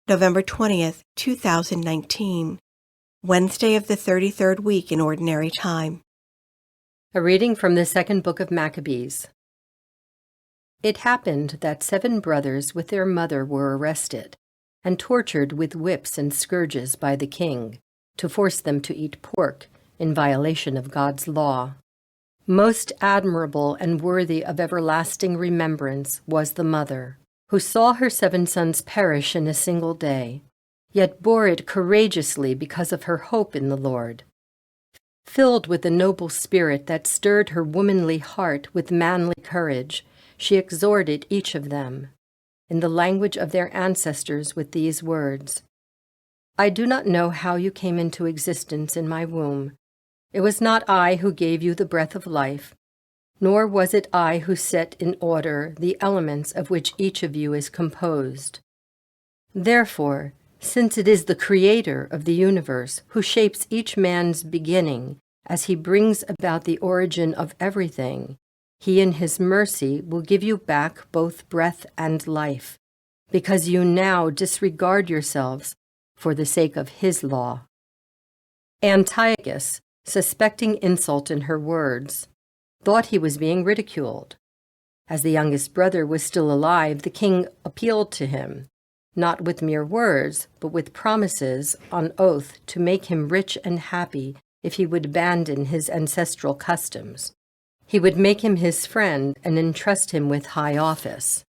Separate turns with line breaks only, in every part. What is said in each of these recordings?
November 20th, 2019, Wednesday of the 33rd week in Ordinary Time.
A reading from the second book of Maccabees. It happened that 7 brothers with their mother were arrested and tortured with whips and scourges by the king to force them to eat pork in violation of God's law. Most admirable and worthy of everlasting remembrance was the mother, who saw her 7 sons perish in a single day, yet bore it courageously because of her hope in the Lord. Filled with the noble spirit that stirred her womanly heart with manly courage, she exhorted each of them, in the language of their ancestors, with these words: I do not know how you came into existence in my womb. It was not I who gave you the breath of life, nor was it I who set in order the elements of which each of you is composed. Therefore, since it is the Creator of the universe who shapes each man's beginning as he brings about the origin of everything, he in his mercy will give you back both breath and life, because you now disregard yourselves for the sake of his law. Antiochus, suspecting insult in her words, thought he was being ridiculed. As the youngest brother was still alive, the king appealed to him, not with mere words, but with promises on oath to make him rich and happy if he would abandon his ancestral customs. He would make him his friend and entrust him with high office.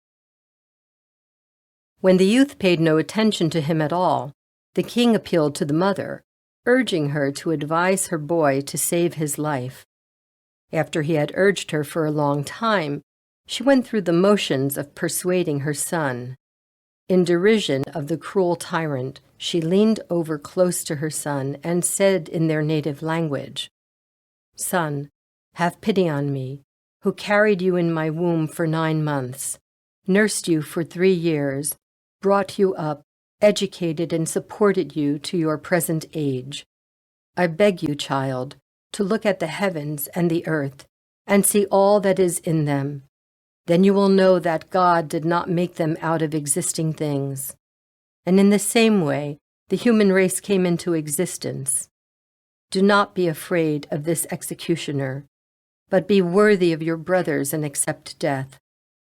When the youth paid no attention to him at all, the king appealed to the mother, urging her to advise her boy to save his life. After he had urged her for a long time, she went through the motions of persuading her son. In derision of the cruel tyrant, she leaned over close to her son and said in their native language, Son, have pity on me, who carried you in my womb for 9 months, nursed you for 3 years, brought you up, educated and supported you to your present age. I beg you, child, to look at the heavens and the earth, and see all that is in them. Then you will know that God did not make them out of existing things. And in the same way, the human race came into existence. Do not be afraid of this executioner, but be worthy of your brothers and accept death,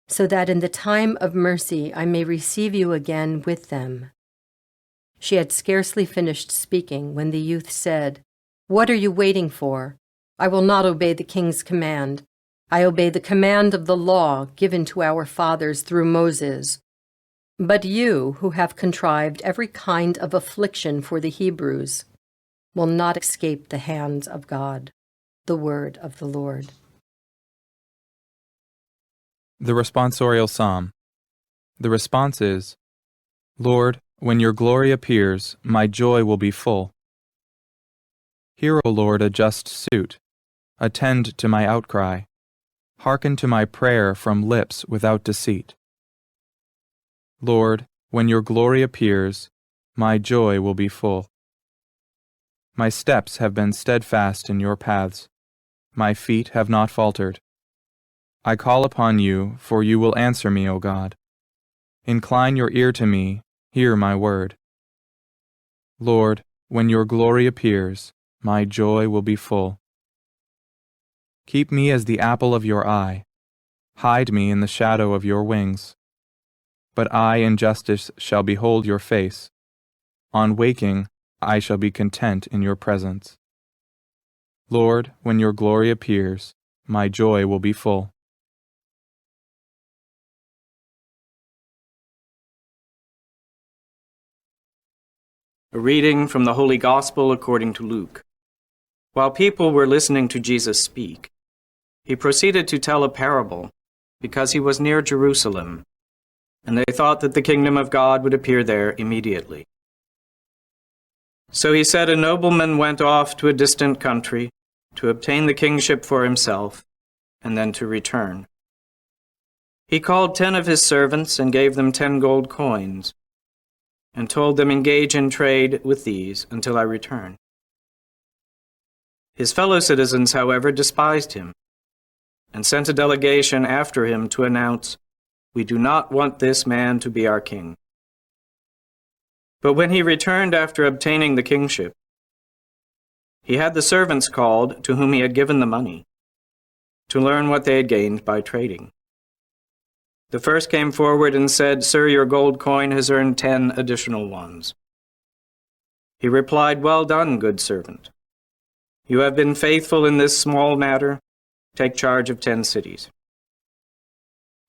so that in the time of mercy I may receive you again with them. She had scarcely finished speaking when the youth said, What are you waiting for? I will not obey the king's command. I obey the command of the law given to our fathers through Moses. But you, who have contrived every kind of affliction for the Hebrews, will not escape the hands of God. The word of the Lord.
The responsorial psalm. The response is, Lord, when your glory appears, my joy will be full. Hear, O Lord, a just suit. Attend to my outcry. Hearken to my prayer from lips without deceit. Lord, when your glory appears, my joy will be full. My steps have been steadfast in your paths. My feet have not faltered. I call upon you, for you will answer me, O God. Incline your ear to me, hear my word. Lord, when your glory appears, my joy will be full. Keep me as the apple of your eye. Hide me in the shadow of your wings. But I in justice shall behold your face. On waking, I shall be content in your presence. Lord, when your glory appears, my joy will be full.
A reading from the Holy Gospel according to Luke. While people were listening to Jesus speak, he proceeded to tell a parable, because he was near Jerusalem, and they thought that the kingdom of God would appear there immediately. So he said, a nobleman went off to a distant country to obtain the kingship for himself, and then to return. He called 10 of his servants and gave them 10 gold coins, and told them, engage in trade with these until I return. His fellow citizens, however, despised him, and sent a delegation after him to announce, We do not want this man to be our king. But when he returned after obtaining the kingship, he had the servants called to whom he had given the money, to learn what they had gained by trading. The first came forward and said, 'Sir, your gold coin has earned 10 additional ones.' He replied, 'Well done, good servant. You have been faithful in this small matter. Take charge of 10 cities.'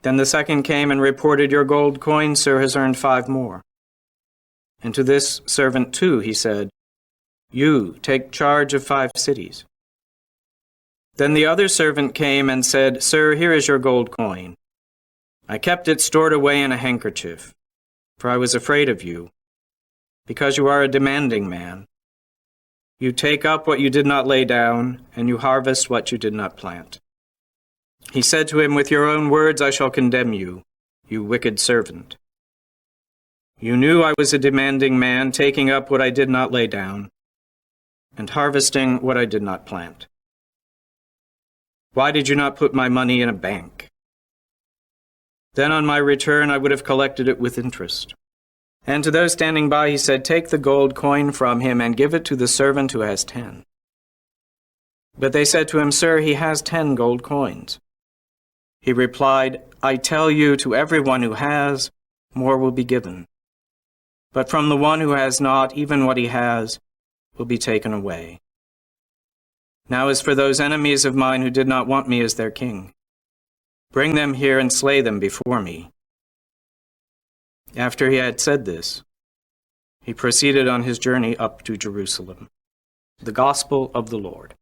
Then the second came and reported, 'Your gold coin, sir, has earned 5 more.' And to this servant too he said, 'You take charge of 5 cities.' Then the other servant came and said, 'Sir, here is your gold coin. I kept it stored away in a handkerchief, for I was afraid of you, because you are a demanding man. You take up what you did not lay down, and you harvest what you did not plant.' He said to him, 'With your own words I shall condemn you, you wicked servant. You knew I was a demanding man, taking up what I did not lay down, and harvesting what I did not plant. Why did you not put my money in a bank? Then on my return I would have collected it with interest.' And to those standing by he said, 'Take the gold coin from him and give it to the servant who has 10. But they said to him, 'Sir, he has 10 gold coins.' He replied, 'I tell you, to everyone who has, more will be given. But from the one who has not, even what he has will be taken away. Now as for those enemies of mine who did not want me as their king, bring them here and slay them before me.' After he had said this, he proceeded on his journey up to Jerusalem." The Gospel of the Lord.